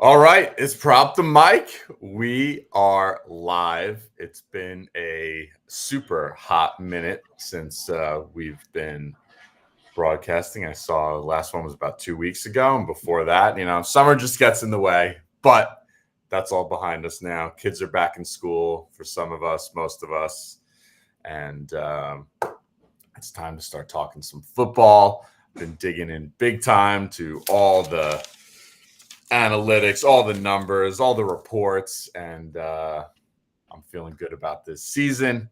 All right, it's Prop the Mic. We are live. It's been a super hot minute since we've been broadcasting. I saw the last one was about 2 weeks ago, and before that, summer just gets in the way. But that's all behind us now. Kids are back in school for some of us, most of us, and it's time to start talking some football. Been digging in big time to all the analytics, all the numbers, all the reports, and I'm feeling good about this season.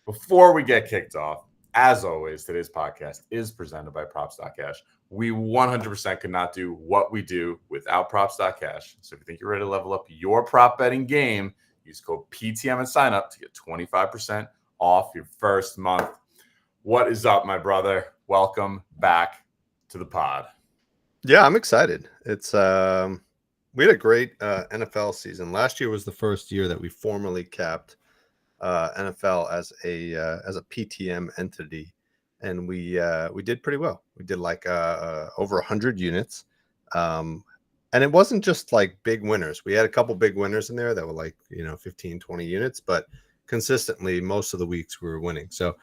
Before we get kicked off, as always, today's podcast is presented by Props.cash. We 100% could not do what we do without Props.cash. So if you think you're ready to level up your prop betting game, use code PTM and sign up to get 25% off your first month. What is up, my brother? Welcome back to the pod. Yeah, I'm excited. It's we had a great NFL season. Last year was the first year that we formally capped NFL as a PTM entity, and we did pretty well. We did like over 100 units, and it wasn't just like big winners. We had a couple big winners in there that were like 15, 20 units, but consistently most of the weeks we were winning. So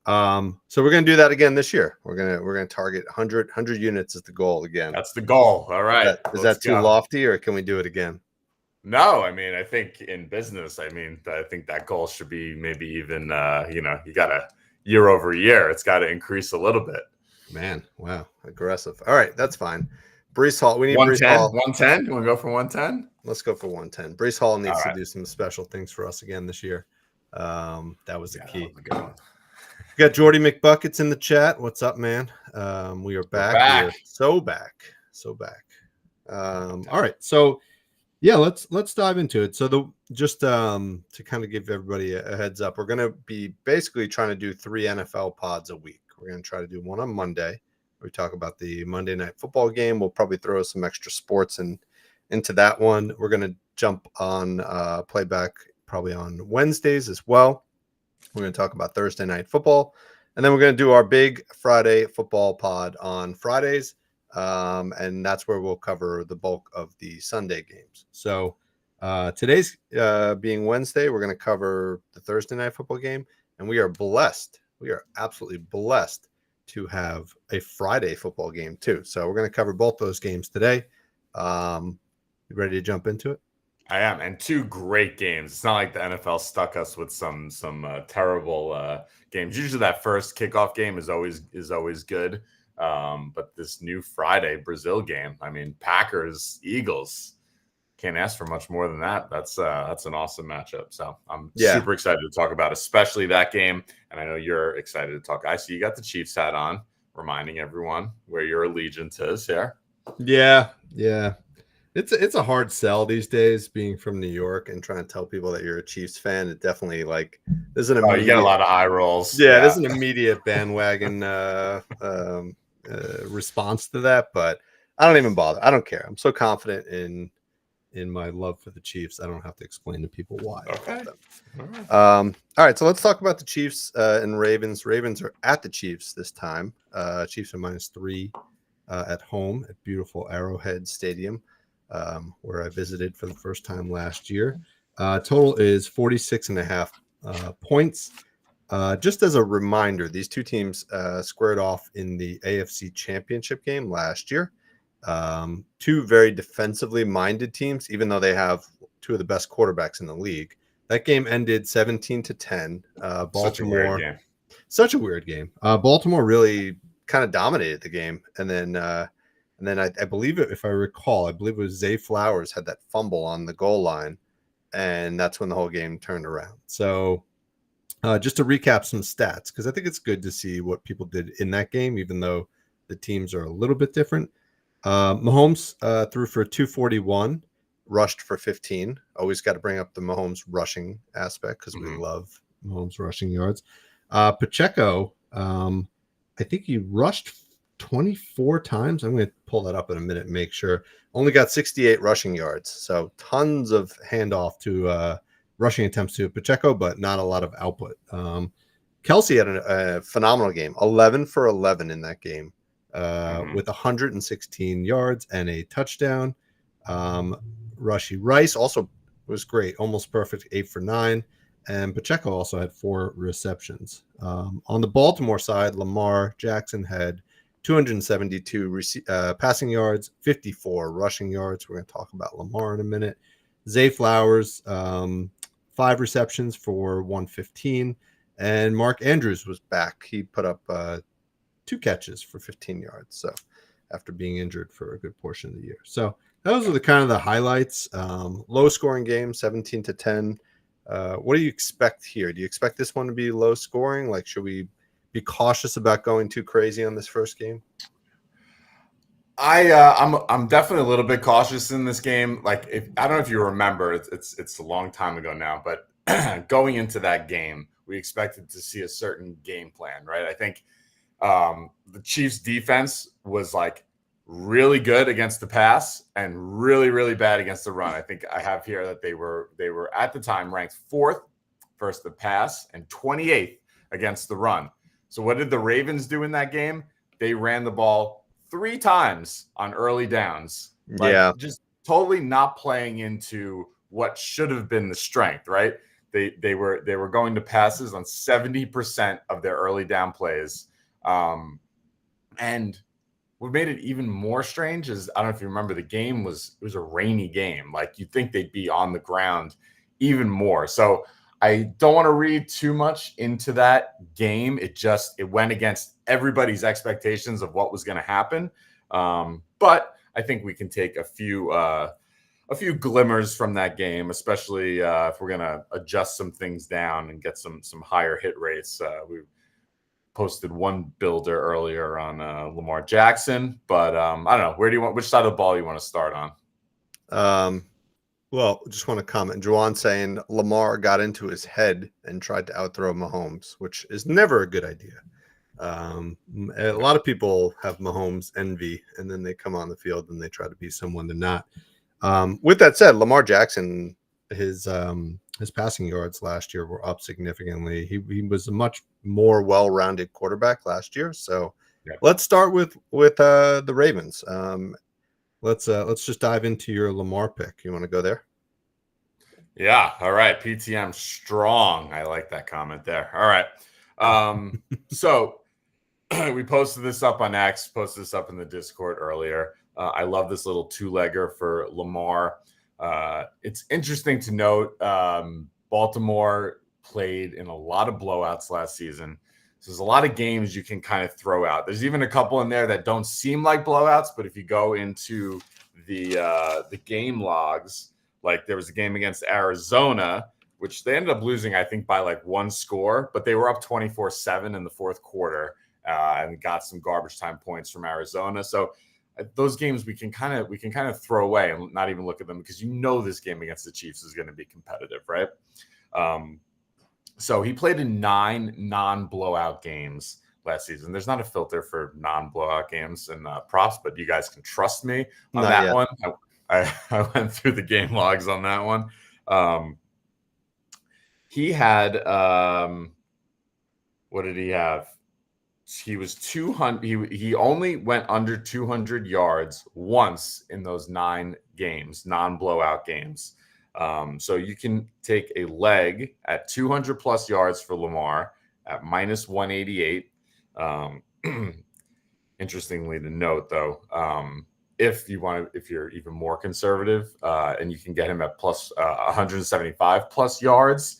we're going to do that again this year. We're going to target 100 units is the goal again. That's the goal. All right. Is that too lofty, or can we do it again? No, I mean, I think in business, I think that goal should be maybe even, you got to year over year. It's got to increase a little bit. Man, wow. Aggressive. All right. That's fine. Breece Hall. We need 110, Breece Hall. 110. You want to go for 110? Let's go for 110. Breece Hall needs to do some special things for us again this year. That was the key. We got Jordy McBuckets in the chat. What's up, man? We are back. We are so back. All right. So, yeah, let's dive into it. So to kind of give everybody a heads up, we're going to be basically trying to do 3 NFL pods a week. We're going to try to do one on Monday. We talk about the Monday Night Football game. We'll probably throw some extra sports into that one. We're going to jump on playback probably on Wednesdays as well. We're going to talk about Thursday Night Football, and then we're going to do our big Friday football pod on Fridays, and that's where we'll cover the bulk of the Sunday games. So today's being Wednesday, we're going to cover the Thursday Night Football game, and we are blessed. We are absolutely blessed to have a Friday football game too. So we're going to cover both those games today. You ready to jump into it? I am, and 2 great games. It's not like the NFL stuck us with some terrible games. Usually, that first kickoff game is always good, but this new Friday Brazil game, I mean, Packers Eagles, can't ask for much more than that. That's an awesome matchup. So I'm super excited to talk about, especially that game. And I know you're excited to talk. I see you got the Chiefs hat on, reminding everyone where your allegiance is here. Yeah. It's a hard sell these days, being from New York and trying to tell people that you're a Chiefs fan. It definitely there's an immediate, you get a lot of eye rolls. Yeah, there's an immediate bandwagon response to that, but I don't even bother. I don't care. I'm so confident in my love for the Chiefs. I don't have to explain to people why. Okay. All right, so let's talk about the Chiefs and Ravens. Ravens are at the Chiefs this time. Chiefs are -3 at home at beautiful Arrowhead Stadium. Where I visited for the first time last year. Total is 46.5 points. Just as a reminder, these 2 teams squared off in the AFC Championship game last year. 2 very defensively minded teams, even though they have 2 of the best quarterbacks in the league. That game ended 17-10. Baltimore. Such a weird game. Baltimore really kind of dominated the game, and then I believe it, if I recall, it was Zay Flowers had that fumble on the goal line, and that's when the whole game turned around. So just to recap some stats, because I think it's good to see what people did in that game, even though the teams are a little bit different. Mahomes threw for 241, rushed for 15. Always got to bring up the Mahomes rushing aspect because we love Mahomes rushing yards. Pacheco, I think he rushed 24 times. I'm going to pull that up in a minute and make sure. Only got 68 rushing yards. So tons of handoff to rushing attempts to Pacheco, but not a lot of output. Kelsey had a phenomenal game, 11 for 11 in that game with 116 yards and a touchdown. Rushy Rice also was great, almost perfect, 8 for 9. And Pacheco also had 4 receptions. On the Baltimore side, Lamar Jackson had 272 passing yards, 54 rushing yards. We're going to talk about Lamar in a minute. Zay Flowers, 5 receptions for 115. And Mark Andrews was back. He put up 2 catches for 15 yards. So after being injured for a good portion of the year. So those are the kind of the highlights. Low scoring game, 17-10. What do you expect here? Do you expect this one to be low scoring? Like, should we be cautious about going too crazy on this first game? I'm definitely a little bit cautious in this game. Like, I don't know if you remember, it's a long time ago now, but going into that game, we expected to see a certain game plan, right? I think the Chiefs defense was like really good against the pass and really, really bad against the run. I think I have here that they were at the time ranked 4th versus the pass and 28th against the run. So what did the Ravens do in that game? They ran the ball 3 times on early downs. Like, just totally not playing into what should have been the strength, right? They were going to passes on 70% of their early down plays. And what made it even more strange is, I don't know if you remember, the game was a rainy game. Like, you'd think they'd be on the ground even more. So I don't want to read too much into that game. It went against everybody's expectations of what was going to happen. But I think we can take a few glimmers from that game, especially if we're going to adjust some things down and get some higher hit rates. We posted one builder earlier on Lamar Jackson, but I don't know. Which side of the ball you want to start on? Well, just want to comment. Juwan saying Lamar got into his head and tried to outthrow Mahomes, which is never a good idea. A lot of people have Mahomes envy, and then they come on the field and they try to be someone they're not. With that said, Lamar Jackson, his passing yards last year were up significantly. He was a much more well-rounded quarterback last year. So let's start with the Ravens. Let's just dive into your Lamar pick. You want to go there? Yeah. All right. PTM strong. I like that comment there. All right. So we posted this up on X, posted this up in the Discord earlier. I love this little 2-legger for Lamar. It's interesting to note Baltimore played in a lot of blowouts last season. So there's a lot of games you can kind of throw out. There's even a couple in there that don't seem like blowouts, but if you go into the game logs, like there was a game against Arizona, which they ended up losing, I think, by like 1 score, but they were up 24-7 in the 4th quarter and got some garbage time points from Arizona. So those games we can kind of throw away and not even look at them because this game against the Chiefs is going to be competitive, right? So he played in 9 non-blowout games last season. There's not a filter for non-blowout games and props, but you guys can trust me on that one. I went through the game logs on that one. He had what did he have? He was 200. He only went under 200 yards once in those 9 games, non-blowout games. So you can take a leg at 200 plus yards for Lamar at minus 188. Interestingly to note, though, if you're even more conservative, and you can get him at plus 175 plus yards,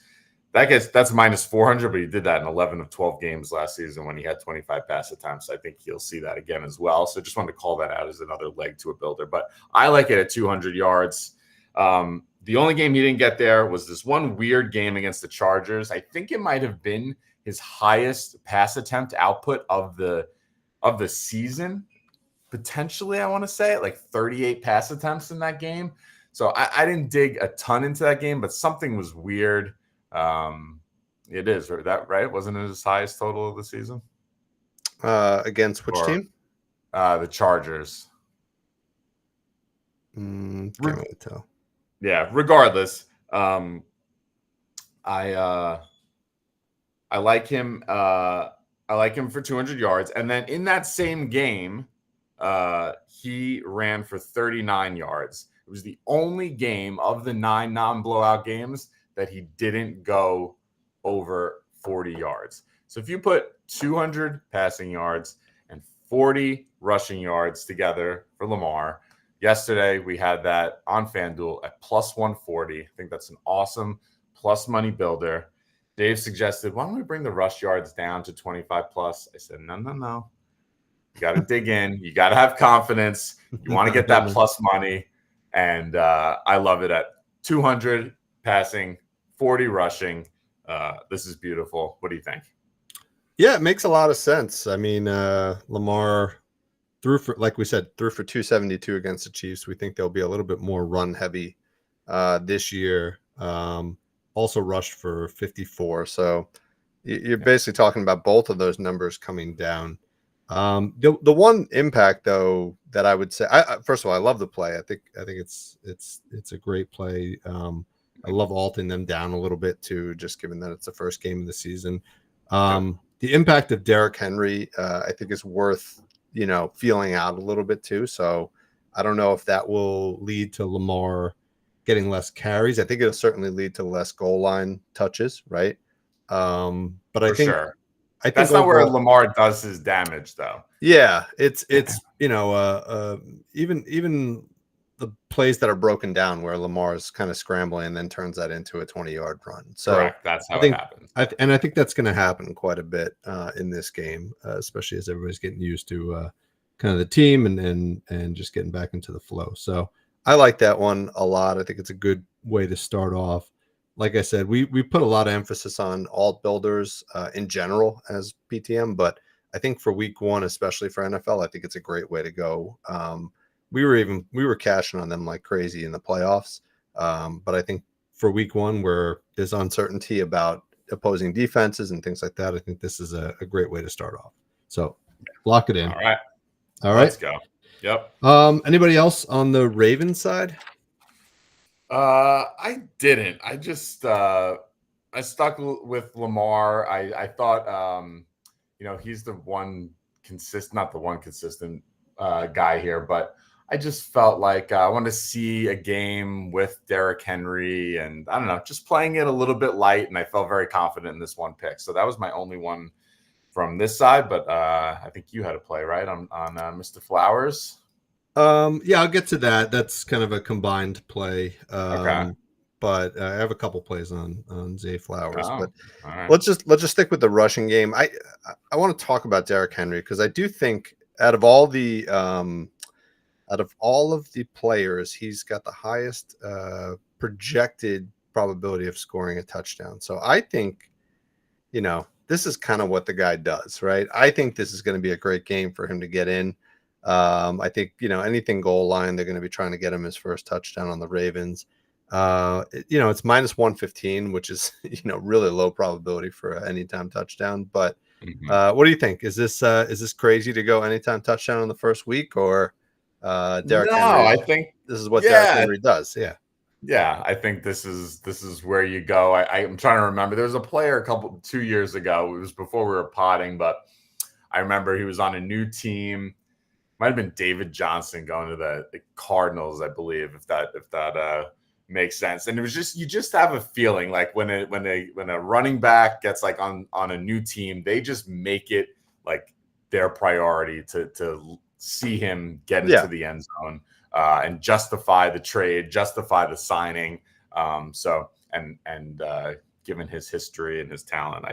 that's minus 400. But he did that in 11 of 12 games last season when he had 25 pass attempts. I think you'll see that again as well. So just wanted to call that out as another leg to a builder. But I like it at 200 yards. The only game he didn't get there was this one weird game against the Chargers. I think it might have been his highest pass attempt output of the season. Potentially, I want to say it, like 38 pass attempts in that game. So I didn't dig a ton into that game, but something was weird. It is that right? Wasn't it his highest total of the season? Against which team? The Chargers. Can't really tell. Yeah. Regardless, I like him. I like him for 200 yards, and then in that same game, he ran for 39 yards. It It was the only game of the 9 non-blowout games that he didn't go over 40 yards. So if you put 200 passing yards and 40 rushing yards together for Lamar, yesterday we had that on FanDuel at plus 140. I think that's an awesome plus money builder. Dave suggested, why don't we bring the rush yards down to 25 plus? I said, no. You got to dig in. You got to have confidence. You want to get that plus money. And I love it at 200 passing, 40 rushing. This is beautiful. What do you think? Yeah, it makes a lot of sense. I mean, Lamar threw for 272 against the Chiefs. We think they'll be a little bit more run heavy this year. Also rushed for 54. So you're basically talking about both of those numbers coming down. The one impact though that I would say, first of all, I love the play. I think it's a great play. I love alting them down a little bit too, just given that it's the first game of the season. The impact of Derrick Henry, I think, is worth feeling out a little bit too. So I don't know if that will lead to Lamar getting less carries. I think it'll certainly lead to less goal line touches, right? But I think sure. That's not where Lamar does his damage, though. Yeah, it's even the plays that are broken down where Lamar is kind of scrambling and then turns that into a 20-yard run. So correct. That's how it happens. I think that's going to happen quite a bit in this game, especially as everybody's getting used to kind of the team and just getting back into the flow. So I like that one a lot. I think it's a good way to start off. Like I said, we put a lot of emphasis on alt builders in general as PTM, but I think for week one, especially for NFL, I think it's a great way to go. We were cashing on them like crazy in the playoffs. But I think for week one, where there's uncertainty about opposing defenses and things like that, I think this is a great way to start off. So lock it in. All right. Let's go. Yep. Anybody else on the Ravens side? I didn't. I just I stuck with Lamar. I thought he's the one not the one consistent guy here, but I just felt like I wanted to see a game with Derrick Henry, and I don't know, just playing it a little bit light, and I felt very confident in this one pick. So that was my only one from this side, but I think you had a play right on Mr. Flowers. Yeah, I'll get to that. That's kind of a combined play. Okay. But I have a couple plays on Zay Flowers. But right. let's just stick with the rushing game. I want to talk about Derrick Henry because I do think out of all of the players, he's got the highest projected probability of scoring a touchdown. So I think, this is kind of what the guy does, right? I think this is going to be a great game for him to get in. I think, anything goal line, they're going to be trying to get him his first touchdown on the Ravens. It's minus 115, which is, really low probability for an anytime touchdown. But what do you think? Is this crazy to go anytime touchdown in the first week, or Derrick Henry? I think this is what Derrick Henry does. Yeah. Yeah, I think this is where you go. I'm trying to remember. There was a player 2 years ago. It was before we were potting, but I remember he was on a new team. Might have been David Johnson going to the Cardinals, I believe, if that makes sense. And it was just, you just have a feeling like when a running back gets like on a new team, they just make it like their priority to see him get into the end zone and justify the trade, justify the signing. Given his history and his talent,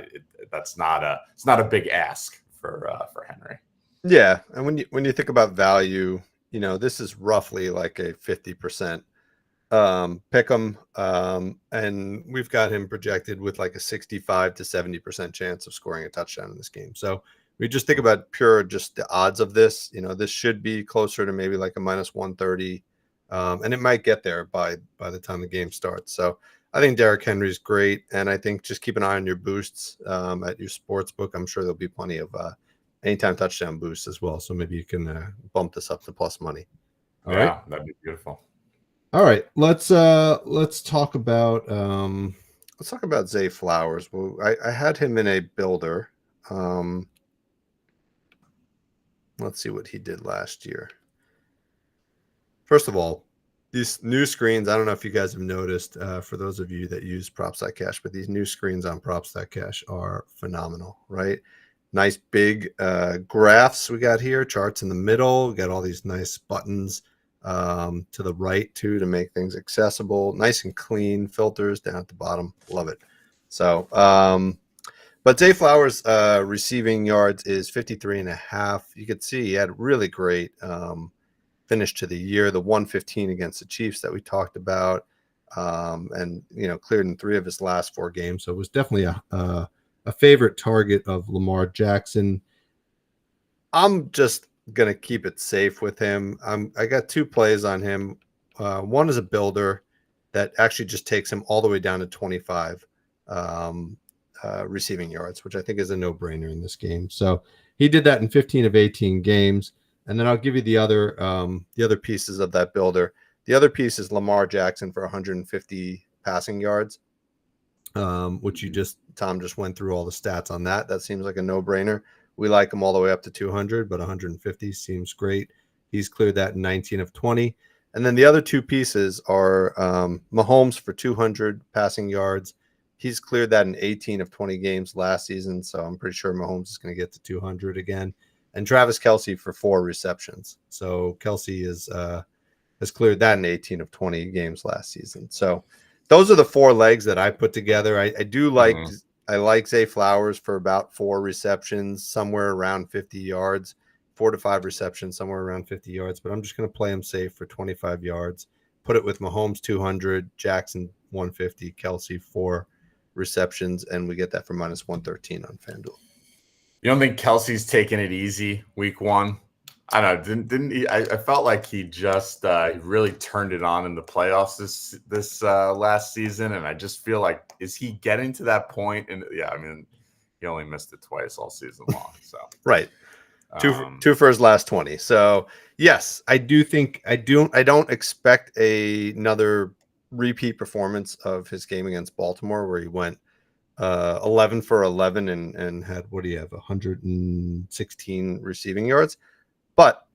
it's not a big ask for Henry. Yeah, and when you think about value, this is roughly like a 50% pick 'em, and we've got him projected with like a 65 to 70% chance of scoring a touchdown in this game. So we just think about just the odds of this. This should be closer to maybe like a minus 130, and it might get there by the time the game starts. So I think Derrick Henry is great, and I think just keep an eye on your boosts at your sports book. I'm sure there'll be plenty of anytime touchdown boosts as well. So maybe you can bump this up to plus money. All right, that'd be beautiful. All right, let's talk about Zay Flowers. Well, I had him in a builder. Let's see what he did last year. First of all, these new screens, I don't know if you guys have noticed, for those of you that use Props.cash, but these new screens on Props.cash are phenomenal, right? Nice big graphs we got here, charts in the middle. We got all these nice buttons to the right too to make things accessible. Nice and clean filters down at the bottom. Love it. So, but Zay Flowers receiving yards is 53.5. You could see he had really great finish to the year, the 115 against the Chiefs that we talked about, and cleared in 3 of his last 4 games. So it was definitely a favorite target of Lamar Jackson. I'm just gonna keep it safe with him. I got 2 plays on him. One is a builder that actually just takes him all the way down to 25 receiving yards, which I think is a no-brainer in this game. So he did that in 15 of 18 games. And then I'll give you the other pieces of that builder. The other piece is Lamar Jackson for 150 passing yards, which Tom just went through all the stats on that. That seems like a no-brainer. We like him all the way up to 200, but 150 seems great. He's cleared that in 19 of 20. And then the other 2 pieces are Mahomes for 200 passing yards. He's cleared that in 18 of 20 games last season, so I'm pretty sure Mahomes is going to get to 200 again. And Travis Kelce for 4 receptions. So Kelce has cleared that in 18 of 20 games last season. So those are the 4 legs that I put together. I do like I like Zay Flowers for about 4 receptions, somewhere around 50 yards, 4 to 5 receptions, somewhere around 50 yards. But I'm just going to play him safe for 25 yards. Put it with Mahomes 200, Jackson 150, Kelce 4 receptions, and we get that for minus 113 on FanDuel. You don't think Kelsey's taking it easy week 1? I don't know. Didn't he? I felt like he just really turned it on in the playoffs this last season, and I just feel like, is he getting to that point? And yeah, I mean, he only missed it twice all season long. So right, two for his last 20. So yes, I do think I don't expect another repeat performance of his game against Baltimore where he went 11 for 11 and had, what do you have, 116 receiving yards. But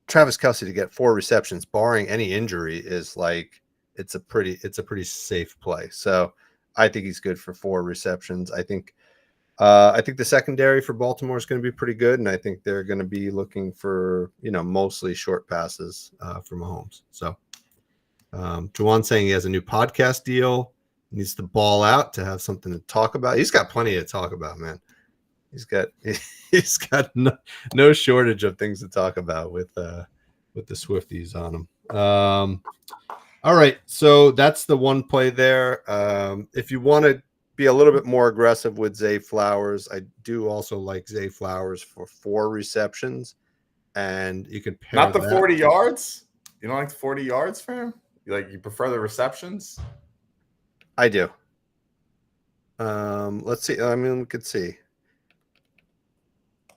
Travis Kelce to get 4 receptions, barring any injury, is like it's a pretty safe play. So I think he's good for 4 receptions. I think the secondary for Baltimore is going to be pretty good, and I think they're going to be looking for mostly short passes for Mahomes. So Juwan saying he has a new podcast deal. He needs to ball out to have something to talk about. He's got plenty to talk about, man. He's got no shortage of things to talk about with the Swifties on him. All right, so that's the one play there. If you want to be a little bit more aggressive with Zay Flowers, I do also like Zay Flowers for 4 receptions, and you can pair not the 40 yards. You don't like the 40 yards for him? You prefer the receptions? I do. Let's see. I mean, we could see.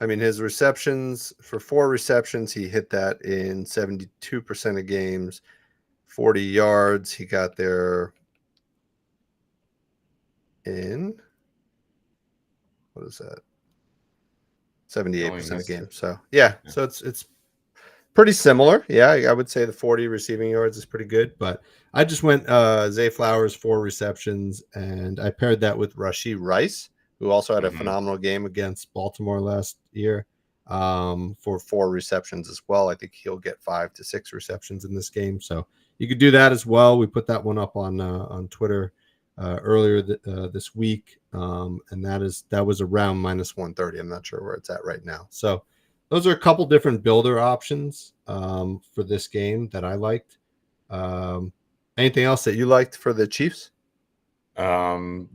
I mean, his receptions for 4 receptions, he hit that in 72% of games. 40 yards, he got there in, what is that? 78% of games. So yeah, so it's pretty similar. Yeah, I would say the 40 receiving yards is pretty good, but I just went Zay Flowers 4 receptions, and I paired that with Rashee Rice, who also had a phenomenal game against Baltimore last year, for 4 receptions as well. I think he'll get 5 to 6 receptions in this game. So you could do that as well. We put that one up on Twitter earlier this week, and that was around minus 130. I'm not sure where it's at right now. So those are a couple different builder options for this game that I liked. Anything else that you liked for the Chiefs?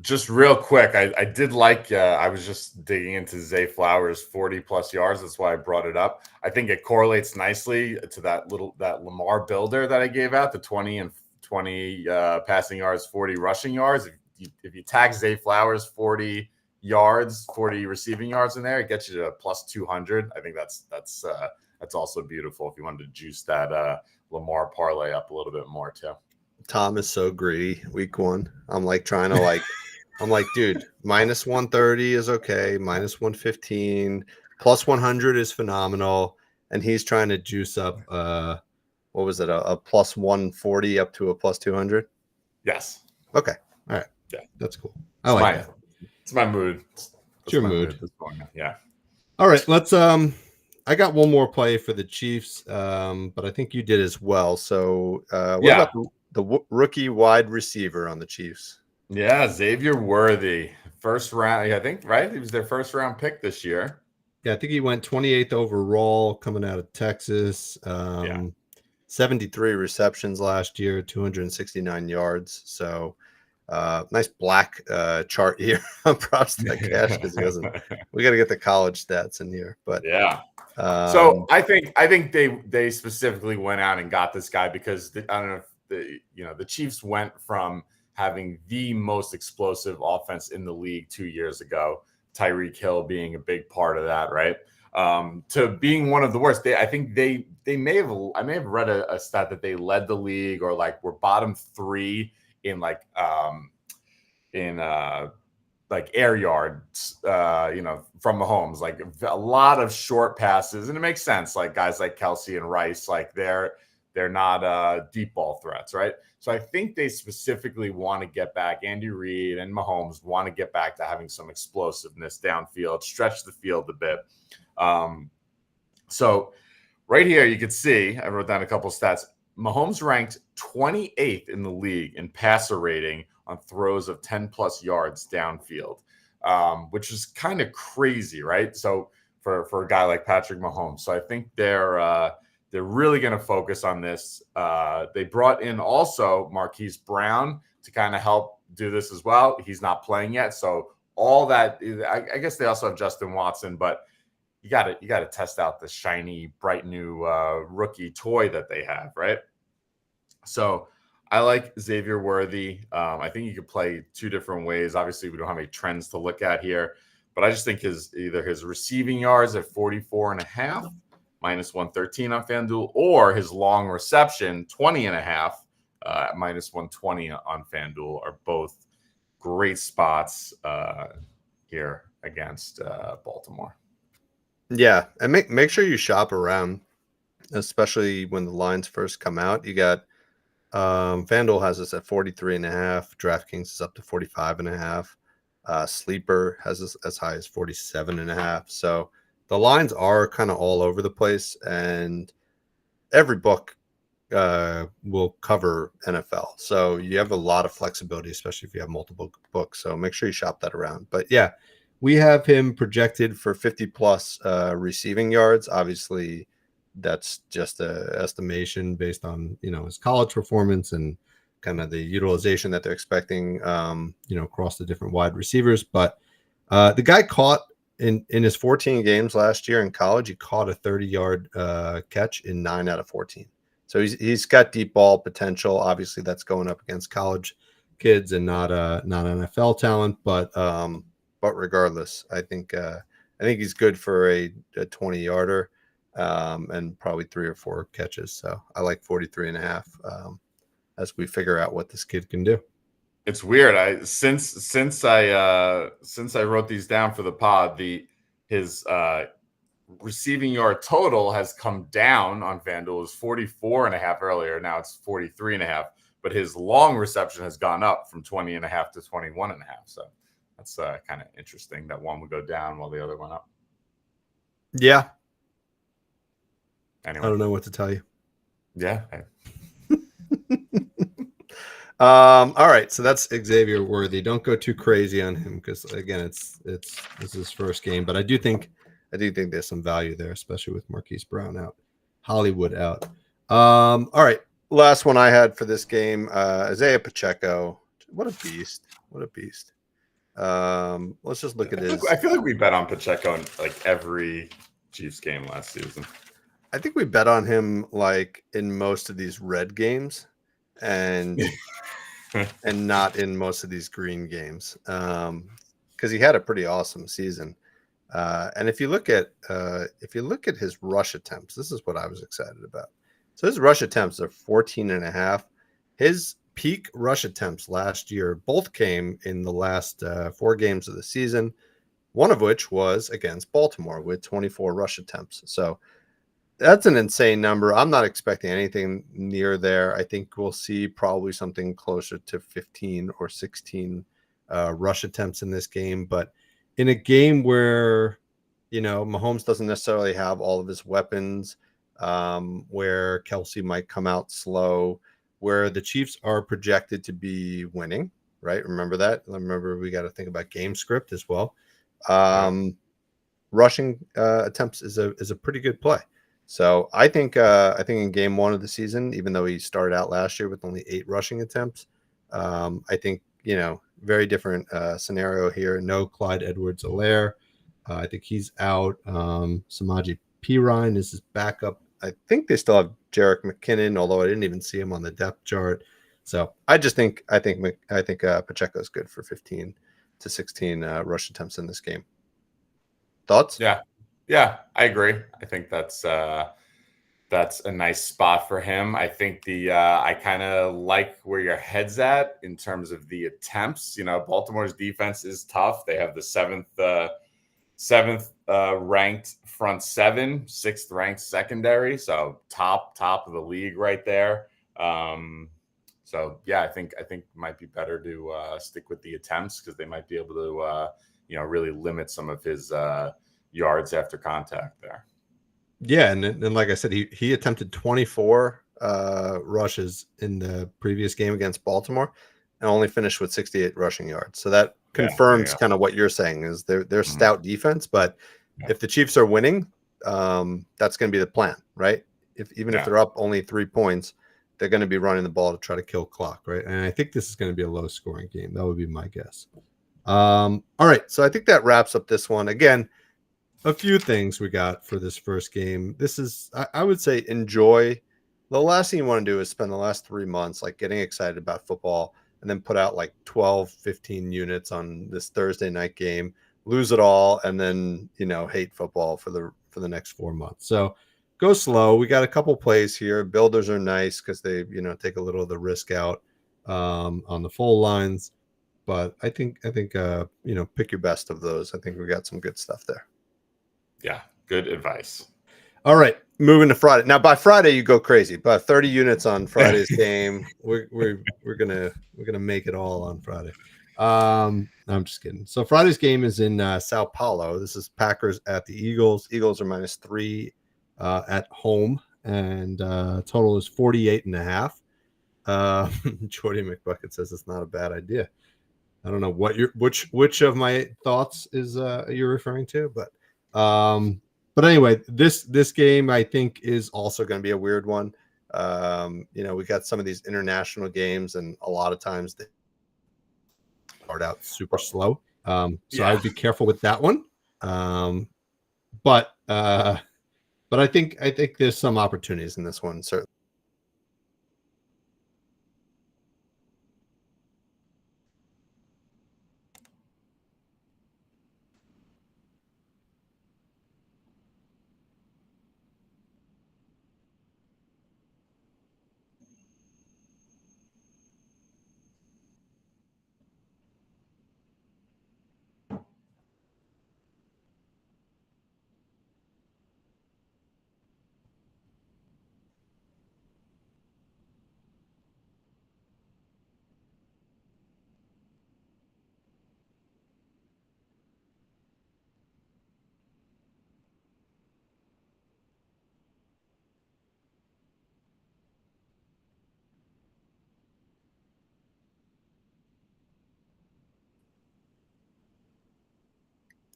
Just real quick, I did like, I was just digging into Zay Flowers 40 plus yards. That's why I brought it up. I think it correlates nicely to that Lamar builder that I gave out, the 20 and 20 passing yards, 40 rushing yards. If you tag Zay Flowers 40 yards, 40 receiving yards in there, it gets you to plus 200. I think that's also beautiful if you wanted to juice that Lamar parlay up a little bit more too. Tom is so greedy week 1. I'm like trying to I'm like, dude, minus 130 is okay. Minus 115, plus 100 is phenomenal. And he's trying to juice up what was it, a plus 140 up to a plus 200? Yes. Okay. All right. Yeah. That's cool. I like that. It's my mood. It's your mood. Yeah. All right. Let's I got one more play for the Chiefs, but I think you did as well. So what about the rookie wide receiver on the Chiefs? Yeah, Xavier Worthy. First round, I think, right? He was their first round pick this year. Yeah, I think he went 28th overall coming out of Texas. 73 receptions last year, 269 yards. So nice black chart here on props to cash because he doesn't. We got to get the college stats in here, but yeah. So I think they specifically went out and got this guy because I don't know if the Chiefs went from having the most explosive offense in the league 2 years ago, Tyreek Hill being a big part of that, right? To being one of the worst. I think I may have read a stat that they led the league or like were bottom 3 in like air yards, from Mahomes, like a lot of short passes, and it makes sense. Like guys like Kelsey and Rice, like they're not deep ball threats, right? So I think they specifically want to get back. Andy Reid and Mahomes want to get back to having some explosiveness downfield, stretch the field a bit. So right here, you can see, I wrote down a couple stats. Mahomes ranked 28th in the league in passer rating on throws of 10 plus yards downfield, which is kind of crazy, right? So for a guy like Patrick Mahomes. So I think they're really going to focus on this. They brought in also Marquise Brown to kind of help do this as well. He's not playing yet. So all that, I guess they also have Justin Watson, but you got to test out the shiny, bright new rookie toy that they have, right? So I like Xavier Worthy. I think you could play two different ways. Obviously, we don't have any trends to look at here, but I just think his receiving yards at 44.5, minus 113 on FanDuel, or his long reception 20.5, minus 120 on FanDuel are both great spots here against Baltimore. Yeah, and make sure you shop around, especially when the lines first come out. You got FanDuel has us at 43.5. DraftKings is up to 45.5. Sleeper has us as high as 47.5. So the lines are kind of all over the place, and every book will cover NFL. So you have a lot of flexibility, especially if you have multiple books. So make sure you shop that around. But yeah, we have him projected for 50 plus receiving yards. Obviously, that's just an estimation based on his college performance and kind of the utilization that they're expecting across the different wide receivers. But the guy caught in his 14 games last year in college, he caught a 30-yard catch in 9 out of 14. So he's got deep ball potential. Obviously, that's going up against college kids and not NFL talent. But regardless, I think he's good for a 20-yarder. And probably 3 or 4 catches. So I like 43.5 as we figure out what this kid can do. It's weird. Since I wrote these down for the pod, his receiving yard total has come down on FanDuel. It was 44.5 earlier. Now it's 43.5. But his long reception has gone up from 20.5 to 21.5. So that's kind of interesting that one would go down while the other went up. Yeah. Anyway. I don't know what to tell you. Yeah. All right. So that's Xavier Worthy. Don't go too crazy on him because again, this is his first game. But I do think there's some value there, especially with Marquise Brown out, Hollywood out. All right. Last one I had for this game, Isaiah Pacheco. What a beast. What a beast. Let's just look at his. I feel like we bet on Pacheco in like every Chiefs game last season. I think we bet on him like in most of these red games and and not in most of these green games because he had a pretty awesome season. And if you look at his rush attempts, this is what I was excited about. So his rush attempts are 14.5. His peak rush attempts last year both came in the last 4 games of the season, one of which was against Baltimore with 24 rush attempts. So That's an insane number. I'm not expecting anything near there. I think we'll see probably something closer to 15 or 16 rush attempts in this game. But in a game where, Mahomes doesn't necessarily have all of his weapons, where Kelsey might come out slow, where the Chiefs are projected to be winning, right? Remember that? Remember, we got to think about game script as well. Rushing attempts is a pretty good play. So I think in game one of the season, even though he started out last year with only 8 rushing attempts, I think, very different scenario here. No Clyde Edwards-Helaire. I think he's out. Samaje Perine is his backup. I think they still have Jerick McKinnon, although I didn't even see him on the depth chart. So I think Pacheco is good for 15 to 16 rush attempts in this game. Thoughts? Yeah, I agree. I think that's a nice spot for him. I think I kind of like where your head's at in terms of the attempts. Baltimore's defense is tough. They have the seventh ranked front seven, 6th ranked secondary, so top of the league right there. So yeah, I think it might be better to stick with the attempts because they might be able to really limit some of his yards after contact there. Yeah, and like I said, he attempted 24 rushes in the previous game against Baltimore and only finished with 68 rushing yards. So that confirms kind of what you're saying is they're stout defense, but if the Chiefs are winning, that's going to be the plan, right? If they're up only 3 points, they're going to be running the ball to try to kill clock, right? And I think this is going to be a low scoring game. That would be my guess. All right, so I think that wraps up this one. Again, a few things we got for this first game. This is, I would say, enjoy. The last thing you want to do is spend the last 3 months like getting excited about football and then put out like 12, 15 units on this Thursday night game, lose it all, and then, hate football for the next 4 months. So go slow. We got a couple plays here. Builders are nice because they, take a little of the risk out on the full lines. But I think pick your best of those. I think we got some good stuff there. Yeah, good advice. All right, moving to Friday. Now, by Friday, you go crazy. About 30 units on Friday's game. We're gonna make it all on Friday. I'm just kidding. So Friday's game is in Sao Paulo. This is Packers at the Eagles. Eagles are -3 at home, and total is 48.5. Jordy McBucket says it's not a bad idea. I don't know what which of my thoughts is you're referring to, but anyway, this game I think is also going to be a weird one. We got some of these international games, and a lot of times they start out super slow. So I'd be careful with that one. But I think there's some opportunities in this one, certainly.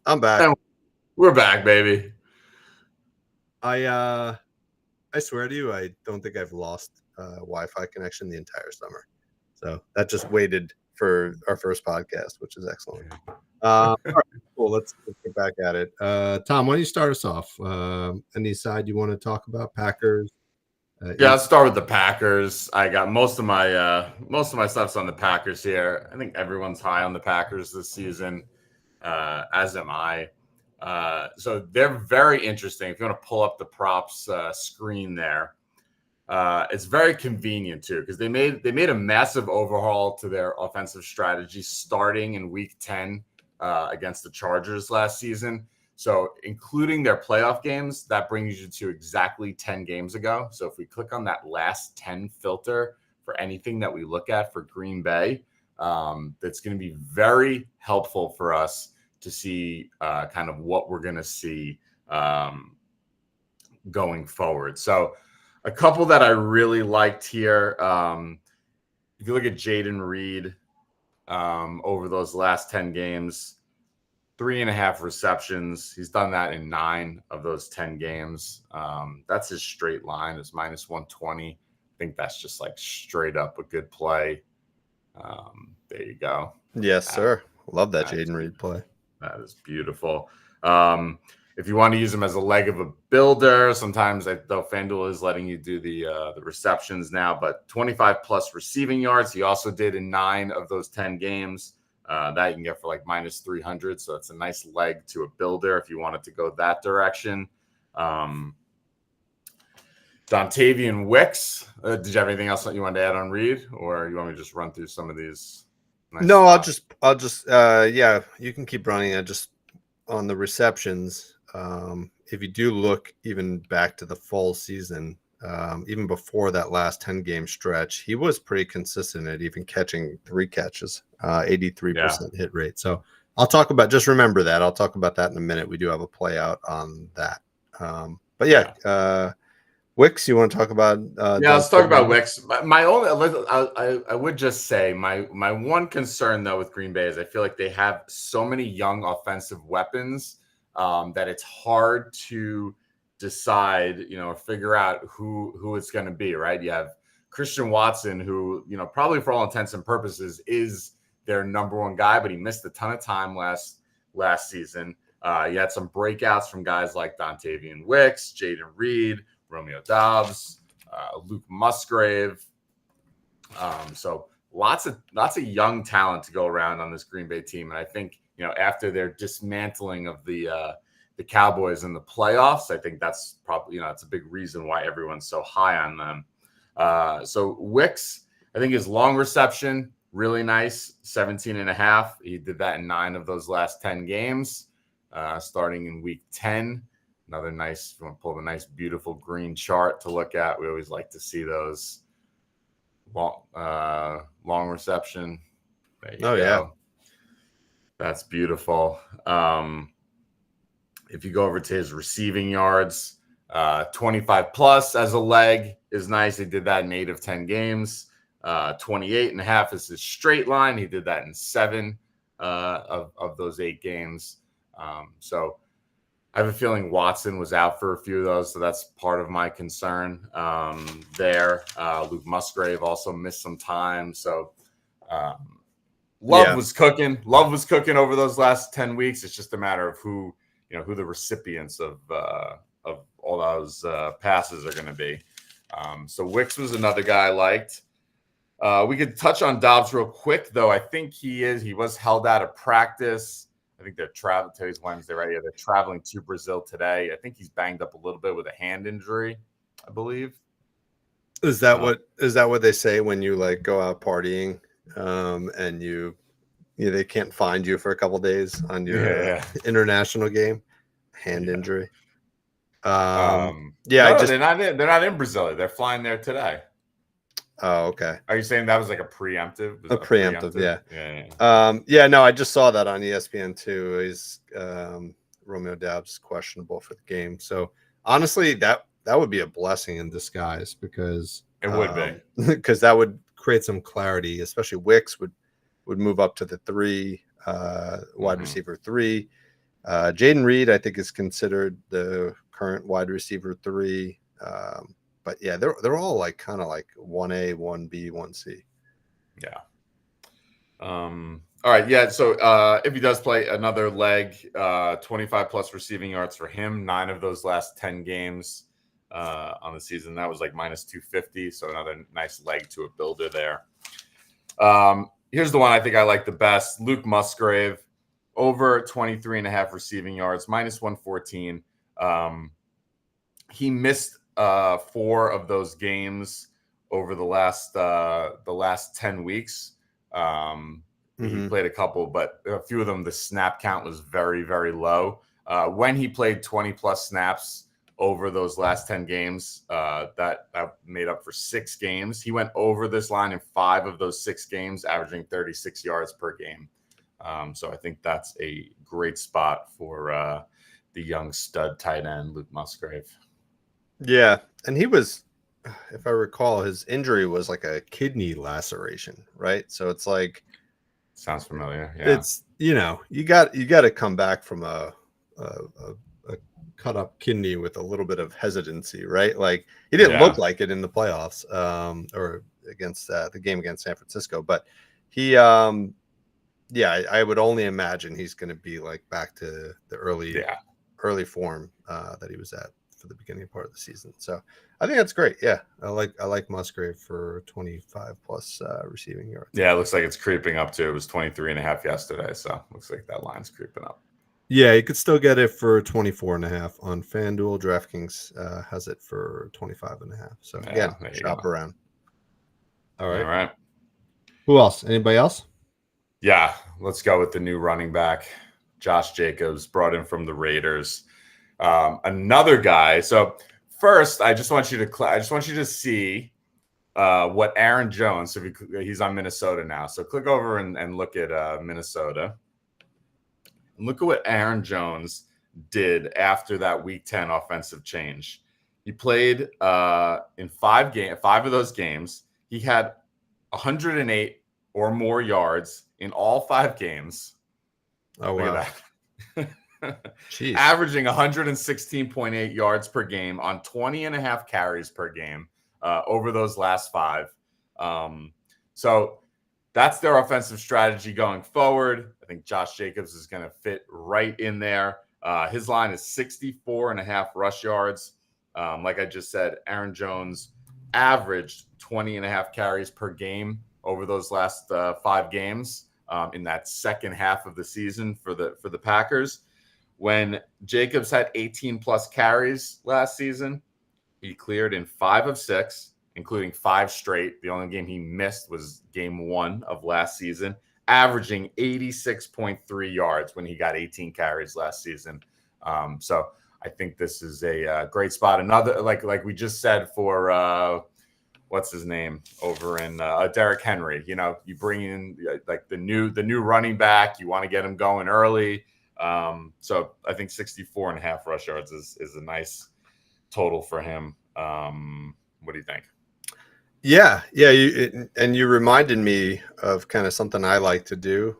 I'm back. And we're back, baby. I swear to you, I don't think I've lost Wi-Fi connection the entire summer. So that just waited for our first podcast, which is excellent. All right, cool. Let's get back at it. Tom, why don't you start us off? Any side you want to talk about? Packers? I'll start with the Packers. I got most of my stuff's on the Packers here. I think everyone's high on the Packers this season, as am I. So they're very interesting. If you want to pull up the props screen there, it's very convenient too because they made a massive overhaul to their offensive strategy starting in Week 10 against the Chargers last season. So including their playoff games, that brings you to exactly 10 games ago. So if we click on that last 10 filter for anything that we look at for Green Bay, that's going to be very helpful for us to see kind of what we're going to see going forward. So a couple that I really liked here. If you look at Jayden Reed over those last 10 games, 3.5 receptions. He's done that in 9 of those 10 games. That's his straight line. It's minus 120. I think that's just like straight up a good play. There you go. Yes, sir. Love that Jayden Reed play. That is beautiful. If you want to use him as a leg of a builder, sometimes though FanDuel is letting you do the receptions now, but 25 plus receiving yards. He also did in 9 of those 10 games. That you can get for like minus 300. So it's a nice leg to a builder if you wanted to go that direction. Dontavian Wicks. Did you have anything else that you wanted to add on Reed, or you want me to just run through some of these? No, spots? I'll just yeah, you can keep running it just on the receptions. If you do look even back to the full season, even before that last 10 game stretch, he was pretty consistent at even catching 3 catches, 83% hit rate. So just remember that. I'll talk about that in a minute. We do have a play out on that. But yeah. Wicks, you want to talk about? Let's talk about Wicks. My only, I would just say my one concern though with Green Bay is I feel like they have so many young offensive weapons that it's hard to decide, or figure out who it's going to be. Right? You have Christian Watson, who probably for all intents and purposes is their number one guy, but he missed a ton of time last season. You had some breakouts from guys like Dontavian Wicks, Jayden Reed, Romeo Doubs, Luke Musgrave. So lots of young talent to go around on this Green Bay team. And I think, after their dismantling of the Cowboys in the playoffs, I think that's probably, it's a big reason why everyone's so high on them. So Wicks, I think his long reception, really nice, 17.5. He did that in 9 of those last 10 games, starting in week 10. Another nice, you want to pull the nice, beautiful green chart to look at. We always like to see those long reception. There you go. Yeah. That's beautiful. If you go over to his receiving yards, 25 plus as a leg is nice. He did that in 8 of 10 games. 28.5 is his straight line. He did that in 7 of those 8 games. So I have a feeling Watson was out for a few of those, so that's part of my concern there. Luke Musgrave also missed some time. So Love was cooking. Love was cooking over those last 10 weeks. It's just a matter of who the recipients of all those passes are going to be. So Wicks was another guy I liked. We could touch on Doubs real quick, though. I think he was held out of practice. I think they're traveling. Today's Wednesday, right? Yeah, they're traveling to Brazil today. I think he's banged up a little bit with a hand injury, I believe. Is that what they say when you like go out partying, and they can't find you for a couple days on your international game? Hand injury. They're not in Brazil. They're flying there today. Oh, okay. Are you saying that was like a preemptive? Yeah. No, I just saw that on ESPN too. He's Romeo Doubs questionable for the game. So honestly, that would be a blessing in disguise because it would be because that would create some clarity. Especially Wicks would move up to the 3 wide receiver 3. Jayden Reed, I think, is considered the current wide receiver 3. But yeah, they're all like kind of like 1A, 1B, 1C. Yeah. All right. Yeah. So if he does play another leg, 25 plus receiving yards for him, 9 of those last 10 games on the season. That was like minus 250. So another nice leg to a builder there. Here's the one I think I like the best. Luke Musgrave, over 23.5 receiving yards, minus 114. He missed 4 of those games over the last 10 weeks. He played a couple, but a few of them, the snap count was very, very low. when he played 20 plus snaps over those last 10 games, that made up for 6 games. He went over this line in 5 of those 6 games, averaging 36 yards per game. So I think that's a great spot for the young stud tight end, Luke Musgrave. Yeah. And he was, if I recall, his injury was like a kidney laceration, right? So it's like, sounds familiar. Yeah. It's, you got to come back from a cut up kidney with a little bit of hesitancy, right? Like he didn't look like it in the playoffs, or against the game against San Francisco, but he, I would only imagine he's going to be like back to the early form that he was at for the beginning part of the season. So I think that's great. Yeah, I like Musgrave for 25 plus receiving yards. Yeah, it looks like it's creeping up too. It was 23.5 yesterday, so looks like that line's creeping up. Yeah, you could still get it for 24.5 on FanDuel. DraftKings has it for 25.5. So again, shop around. All right. Who else? Anybody else? Yeah, let's go with the new running back, Josh Jacobs, brought in from the Raiders. Another guy. So first, I just want you to see what Aaron Jones. So he's on Minnesota now. So click over and look at Minnesota. And look at what Aaron Jones did after that Week 10 offensive change. He played in 5 of those games. He had 108 or more yards in all 5 games. Oh, wow. Look at that. Jeez. Averaging 116.8 yards per game on 20.5 carries per game over those last 5. So that's their offensive strategy going forward. I think Josh Jacobs is going to fit right in there. His line is 64.5 rush yards. Like I just said, Aaron Jones averaged 20.5 carries per game over those last 5 games in that second half of the season for the Packers. When Jacobs had 18 plus carries last season, he cleared in 5 of 6, including 5 straight. The only game he missed was game 1 of last season, averaging 86.3 yards when he got 18 carries last season. So I think this is a great spot. Another, like we just said for what's his name over in Derrick Henry. You bring in like the new running back. You want to get him going early. So I think 64.5 rush yards is a nice total for him. What do you think? Yeah. You reminded me of kind of something I like to do.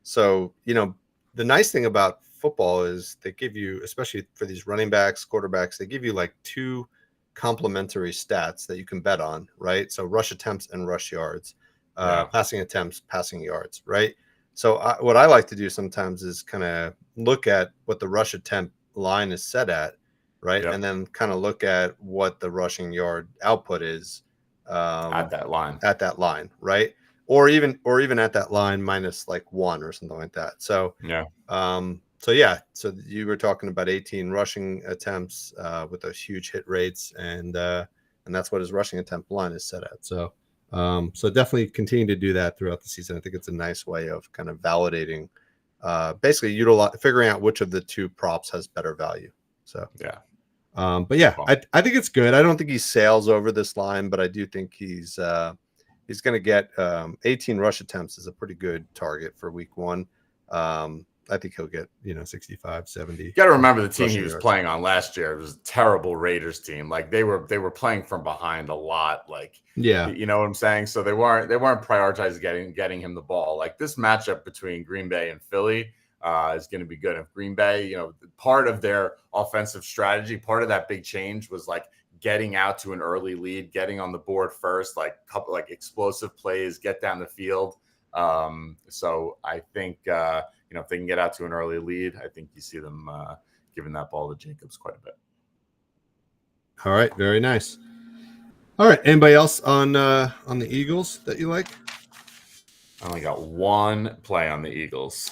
So the nice thing about football is they give you, especially for these running backs, quarterbacks, they give you like 2 complementary stats that you can bet on, right? So rush attempts and rush yards, passing attempts, passing yards, right? So what I like to do sometimes is kind of look at what the rush attempt line is set at, right? Yep. And then kind of look at what the rushing yard output is at that line, right? Or even at that line minus like 1 or something like that. So so you were talking about 18 rushing attempts with those huge hit rates, and that's what his rushing attempt line is set at. So definitely continue to do that throughout the season. I think it's a nice way of kind of validating, basically figuring out which of the 2 props has better value. So I think it's good. I don't think he sails over this line, but I do think he's going to get 18 rush attempts is a pretty good target for week 1. I think he'll get 65, 70. You got to remember the team he was playing on last year. It was a terrible Raiders team. Like they were playing from behind a lot. Like you know what I'm saying. So they weren't prioritizing getting him the ball. Like this matchup between Green Bay and Philly is going to be good. If Green Bay, part of their offensive strategy, part of that big change was like getting out to an early lead, getting on the board first, like couple like explosive plays, get down the field. So I think if they can get out to an early lead, I think you see them giving that ball to Jacobs quite a bit. All right, very nice. All right, anybody else on the Eagles that you like? I only got 1 play on the Eagles.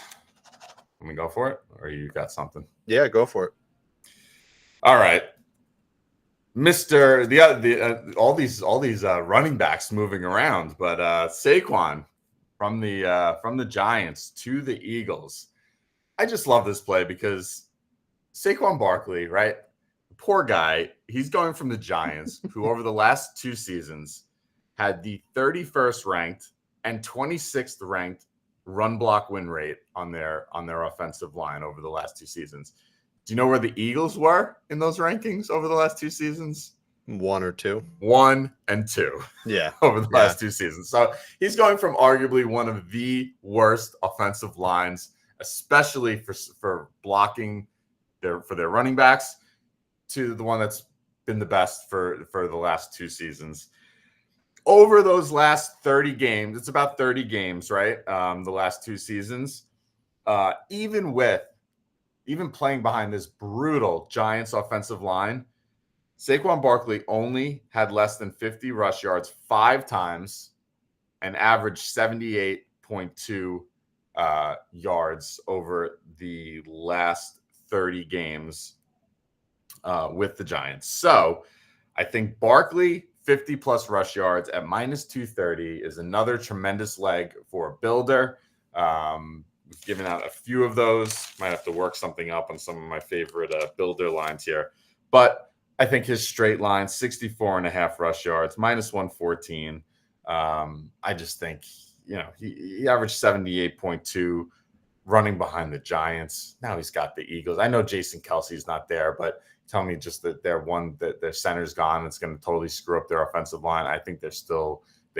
Let me go for it, or you got something? Yeah, go for it. All right, all these running backs moving around, but Saquon from the Giants to the Eagles. I just love this play because Saquon Barkley, right? Poor guy. He's going from the Giants, who over the last 2 seasons had the 31st ranked and 26th ranked run block win rate on their offensive line over the last 2 seasons. Do you know where the Eagles were in those rankings over the last 2 seasons? 1 or 2. 1 and 2. Yeah. Over the last 2 seasons. So he's going from arguably one of the worst offensive lines, especially for blocking for their running backs, to the one that's been the best for the last 2 seasons. Over those last 30 games, it's about 30 games, right? The last 2 seasons, even playing behind this brutal Giants offensive line, Saquon Barkley only had less than 50 rush yards 5 times and averaged 78.2 yards over the last 30 games with the Giants. So I think Barkley 50-plus rush yards at minus 230 is another tremendous leg for a builder. We've given out a few of those. Might have to work something up on some of my favorite builder lines here. But I think his straight line, 64.5 rush yards, minus 114. I just think, he averaged 78.2 running behind the Giants. Now he's got the Eagles. I know Jason Kelsey's not there, but tell me just that their center's gone. It's going to totally screw up their offensive line. I think they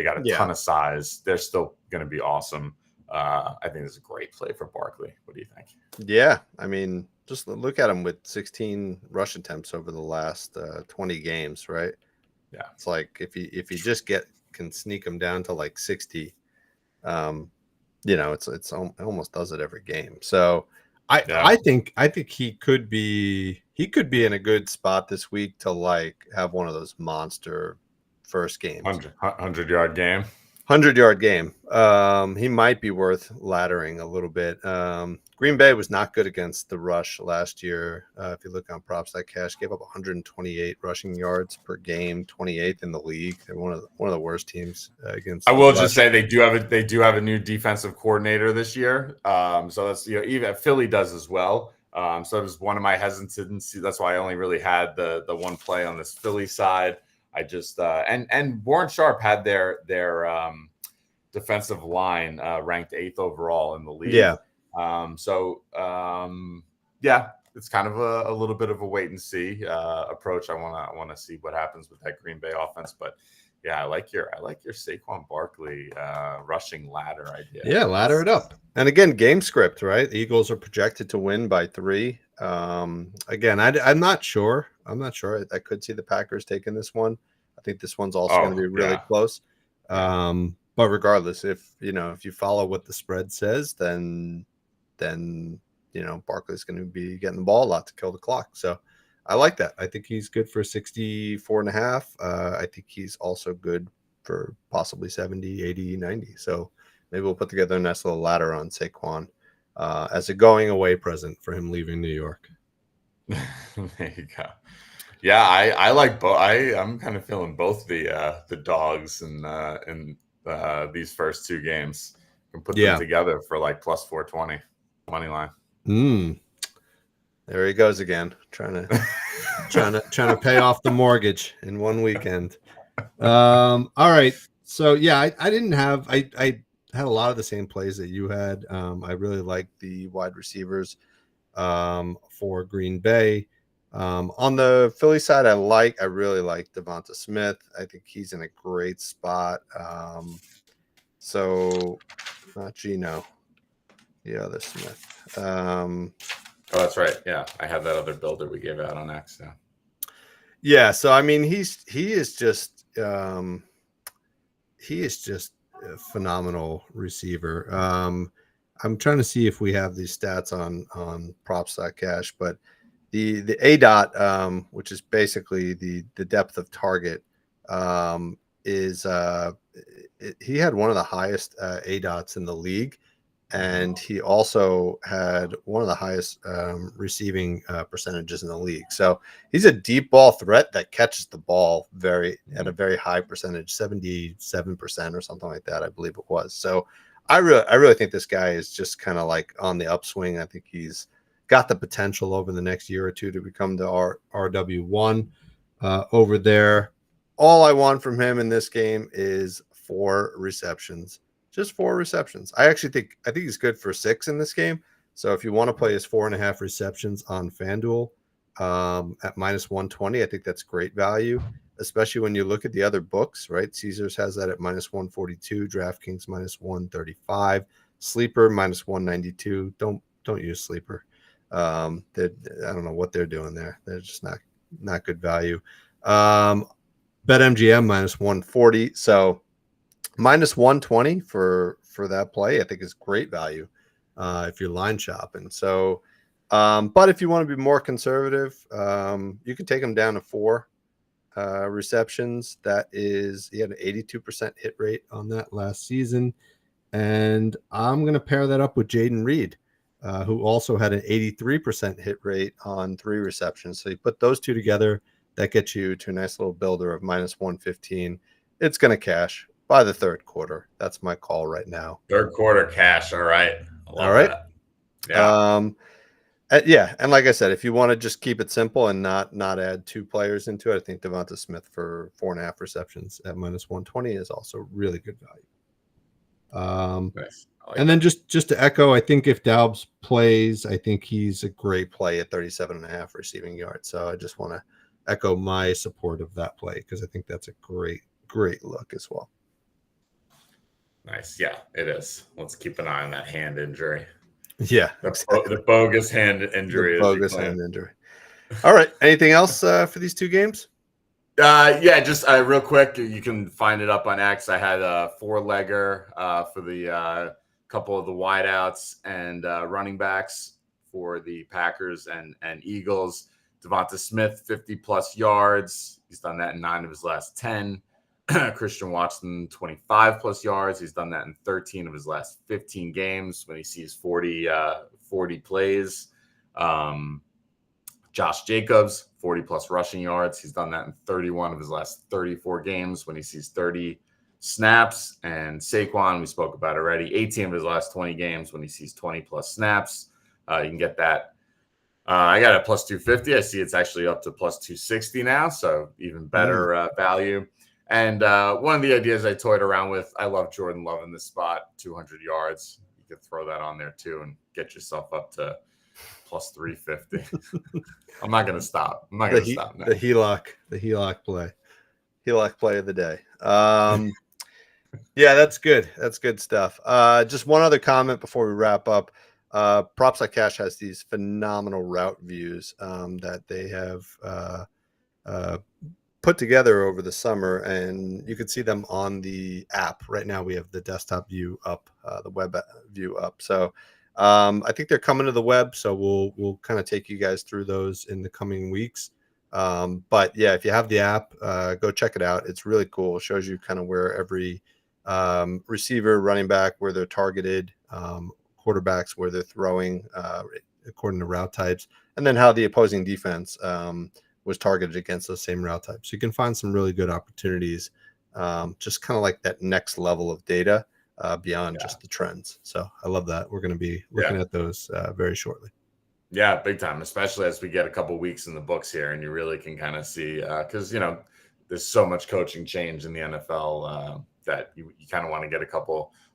got a ton of size. They're still going to be awesome. I think it's a great play for Barkley. What do you think? Yeah, I mean, just look at him with 16 rush attempts over the last 20 games, right? Yeah, it's like if you just can sneak him down to like 60, it almost does it every game. So I think he could be in a good spot this week to like have one of those monster first games, 100-yard game. 100-yard game. He might be worth laddering a little bit. Green Bay was not good against the rush last year. If you look on props.cash, gave up 128 rushing yards per game, 28th in the league. They're one of the worst teams against. I will just say they do have a new defensive coordinator this year. So that's even Philly does as well. So it was one of my hesitancies. That's why I only really had the one play on this Philly side. I just and Warren Sharp had their defensive line ranked 8th overall in the league. Yeah. It's kind of a little bit of a wait and see approach. I want to see what happens with that Green Bay offense, but yeah, I like your Saquon Barkley rushing ladder idea. Yeah, ladder it up. And again, game script, right? The Eagles are projected to win by 3. Again, I'm not sure. I could see the Packers taking this one. I think this one's also going to be really close. But regardless, if you follow what the spread says, then Barkley's going to be getting the ball a lot to kill the clock. So I like that. I think he's good for 64.5. I think he's also good for possibly 70, 80, 90. So maybe we'll put together a nice little ladder on Saquon as a going away present for him leaving New York. There you go. Yeah, I like both. I'm kind of feeling both the dogs and these first 2 games. You can put them together for like plus 420 money line. There he goes again, trying to pay off the mortgage in one weekend. All right. So yeah, I had a lot of the same plays that you had. I really like the wide receivers for Green Bay. On the Philly side, I really like Devonta Smith. I think he's in a great spot. So not Geno, the other Smith. Oh, that's right. Yeah, I had that other builder we gave out on X. Yeah. So I mean, he is just a phenomenal receiver. I'm trying to see if we have these stats on props.cash, but the ADOT, which is basically the depth of target, is he had one of the highest ADOTs in the league. And he also had one of the highest receiving percentages in the league. So he's a deep ball threat that catches the ball at a very high percentage, 77% or something like that, I believe it was. So I really think this guy is just kind of like on the upswing. I think he's got the potential over the next year or two to become the RW1 over there. All I want from him in this game is 4 receptions, just 4 receptions. I think he's good for 6 in this game. So if you want to play his 4.5 receptions on FanDuel at -120, I think that's great value, especially when you look at the other books, right? Caesars has that at -142, DraftKings -135, Sleeper -192. Don't use Sleeper. I don't know what they're doing there. They're just not good value. BetMGM -140. So -120 for that play, I think is great value if you're line shopping. So, but if you want to be more conservative, you can take him down to 4 receptions. He had an 82% hit rate on that last season. And I'm going to pair that up with Jaden Reed, who also had an 83% hit rate on 3 receptions. So you put those two together, that gets you to a nice little builder of -115. It's going to cash by the third quarter. That's my call right now. Third quarter cash. All right. All right. That. Yeah. Yeah, and like I said, if you want to just keep it simple and not add 2 players into it, I think Devonta Smith for 4.5 receptions at -120 is also really good value. Nice. And then just to echo, I think if Daubs plays, I think he's a great play at 37.5 receiving yards. So I just want to echo my support of that play because I think that's a great look as well. Nice. Yeah, it is. Let's keep an eye on that hand injury. Yeah, the bogus hand injury. The bogus hand injury. All right. Anything else for these 2 games? Yeah, just real quick. You can find it up on X. I had a 4-legger for the couple of the wideouts and running backs for the Packers and Eagles. Devonta Smith, 50-plus yards. He's done that in 9 of his last 10. Christian Watson, 25-plus yards. He's done that in 13 of his last 15 games when he sees 40 plays. Josh Jacobs, 40-plus rushing yards. He's done that in 31 of his last 34 games when he sees 30 snaps. And Saquon, we spoke about already, 18 of his last 20 games when he sees 20-plus snaps. You can get that. I got a +250. I see it's actually up to +260 now, so even better value. And one of the ideas I toyed around with, I love Jordan Love in this spot, 200 yards. You could throw that on there too and get yourself up to +350. I'm not going to stop. I'm not going to stop now. The HELOC play of the day. Yeah, that's good. That's good stuff. Just one other comment before we wrap up. Props Like Cash has these phenomenal route views that they have put together over the summer, and you can see them on the app. Right now we have the desktop view up, the web view up. So I think they're coming to the web, so we'll kind of take you guys through those in the coming weeks. But yeah, if you have the app, go check it out. It's really cool. It shows you kind of where every receiver, running back, where they're targeted, quarterbacks, where they're throwing according to route types, and then how the opposing defense was targeted against those same route types. So you can find some really good opportunities, just kind of like that next level of data beyond just the trends. So I love that. We're going to be looking at those very shortly. Yeah, big time, especially as we get a couple weeks in the books here, and you really can kind of see, because, there's so much coaching change in the NFL that you kind of want to get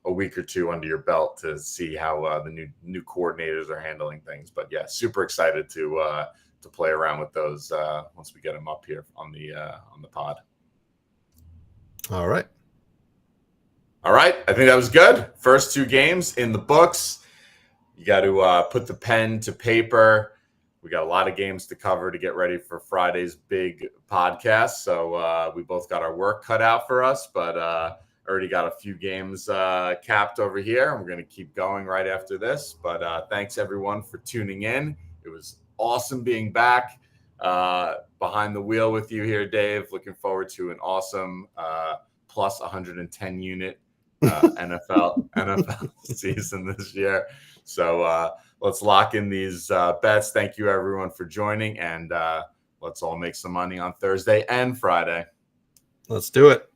a week or two under your belt to see how the new coordinators are handling things. But yeah, super excited to play around with those once we get them up here on the pod. All right. I think that was good. First 2 games in the books. You got to put the pen to paper. We got a lot of games to cover to get ready for Friday's big podcast. So we both got our work cut out for us, but already got a few games capped over here. And we're going to keep going right after this. But thanks, everyone, for tuning in. It was awesome being back behind the wheel with you here, Dave. Looking forward to an awesome plus 110 unit NFL season this year. So let's lock in these bets. Thank you, everyone, for joining, and let's all make some money on Thursday and Friday. Let's do it.